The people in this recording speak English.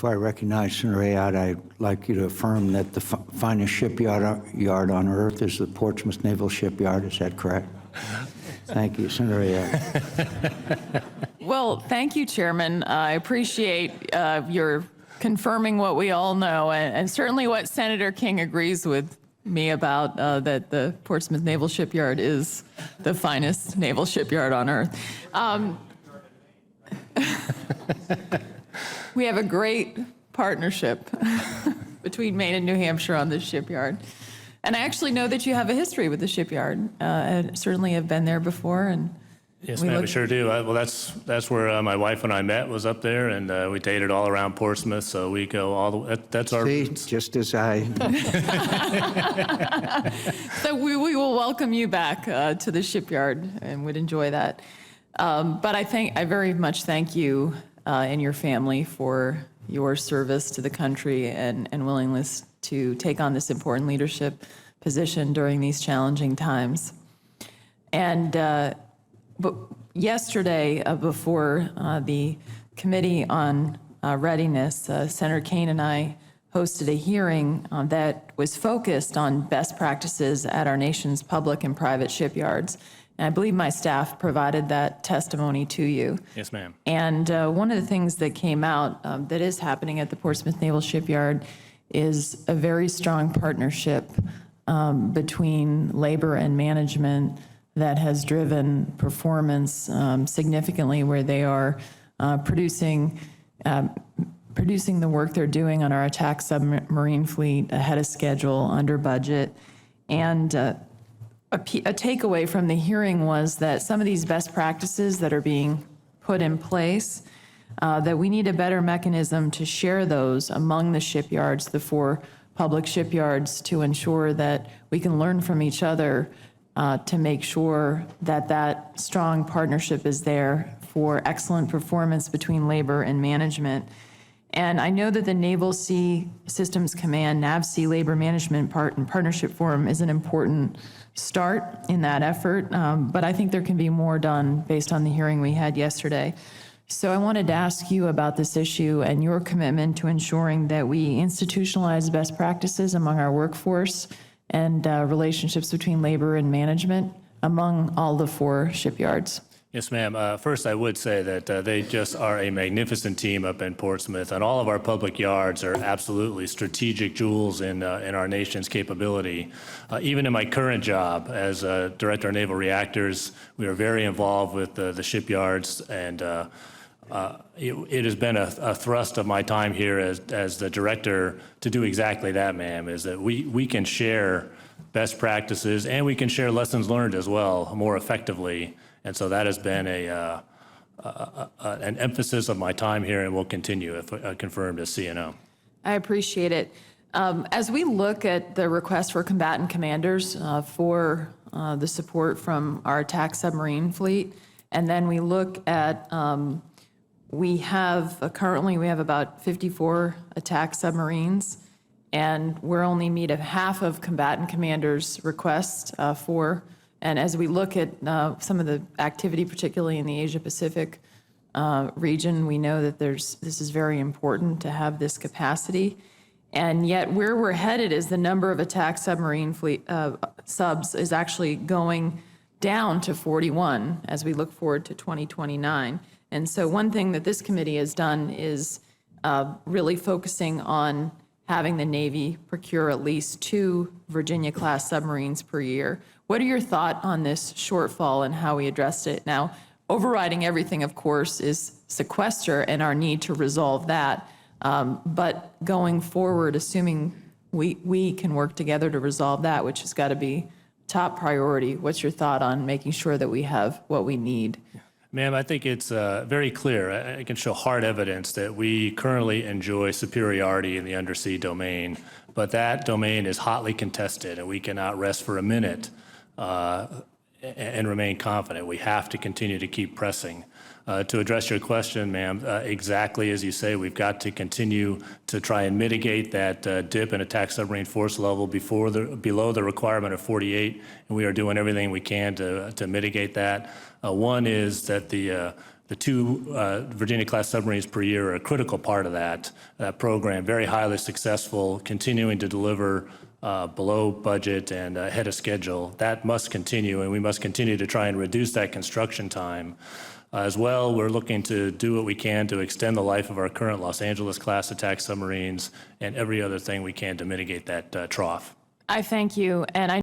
Before I recognize Senator Ayotte, I'd like you to affirm that the finest shipyard on earth is the Portsmouth Naval Shipyard. Is that correct? Thank you, Senator Ayotte. Well, thank you, Chairman. I appreciate your confirming what we all know, and certainly what Senator King agrees with me about, that the Portsmouth Naval Shipyard is the finest naval shipyard on earth. We have a great partnership between Maine and New Hampshire on this shipyard. And I actually know that you have a history with the shipyard. I certainly have been there before. And yes, ma'am, we sure do. Well, that's where my wife and I met, was up there, and we dated all around Portsmouth, so we go all the way. That's our roots. Just as I... So we will welcome you back to the shipyard and would enjoy that. But I very much thank you and your family for your service to the country and willingness to take on this important leadership position during these challenging times. And but yesterday, before the Committee on Readiness, Senator Kane and I hosted a hearing that was focused on best practices at our nation's public and private shipyards. And I believe my staff provided that testimony to you. Yes, ma'am. And one of the things that came out that is happening at the Portsmouth Naval Shipyard is a very strong partnership between labor and management that has driven performance significantly, where they are producing the work they're doing on our attack submarine fleet ahead of schedule, under budget. And a takeaway from the hearing was that some of these best practices that are being put in place, that we need a better mechanism to share those among the shipyards, the 4 public shipyards, to ensure that we can learn from each other to make sure that that strong partnership is there for excellent performance between labor and management. And I know that the Naval Sea Systems Command, NAVSEA Labor Management Partnership Forum is an important start in that effort, but I think there can be more done based on the hearing we had yesterday. So I wanted to ask you about this issue and your commitment to ensuring that we institutionalize best practices among our workforce and relationships between labor and management among all the 4 shipyards. Yes, ma'am. First, I would say that they just are a magnificent team up in Portsmouth, and all of our public yards are absolutely strategic jewels in our nation's capability. Even in my current job as Director of Naval Reactors, we are very involved with the shipyards, and it has been a thrust of my time here as the director to do exactly that, ma'am, is that we can share best practices and we can share lessons learned as well more effectively. And so that has been an emphasis of my time here, and will continue if confirmed as CNO. I appreciate it. As we look at the request for combatant commanders for the support from our attack submarine fleet, and then we look at, currently we have about 54 attack submarines, and we're only meet half of combatant commanders' requests for. And as we look at some of the activity, particularly in the Asia-Pacific region, we know that this is very important to have this capacity. And yet where we're headed is the number of attack submarine fleet subs is actually going down to 41 as we look forward to 2029. And so one thing that this committee has done is really focusing on having the Navy procure at least 2 Virginia-class submarines per year. What are your thoughts on this shortfall and how we addressed it? Now, overriding everything, of course, is sequester and our need to resolve that. But going forward, assuming we can work together to resolve that, which has got to be top priority, what's your thought on making sure that we have what we need? Ma'am, I think it's very clear. I can show hard evidence that we currently enjoy superiority in the undersea domain, but that domain is hotly contested, and we cannot rest for a minute and remain confident. We have to continue to keep pressing. To address your question, ma'am, exactly as you say, we've got to continue to try and mitigate that dip in attack submarine force level below the requirement of 48, and we are doing everything we can to mitigate that. One is that the The 2 Virginia-class submarines per year are a critical part of that program, very highly successful, continuing to deliver below budget and ahead of schedule. That must continue, and we must continue to try and reduce that construction time. As well, we're looking to do what we can to extend the life of our current Los Angeles-class attack submarines and every other thing we can to mitigate that trough. I thank you, and I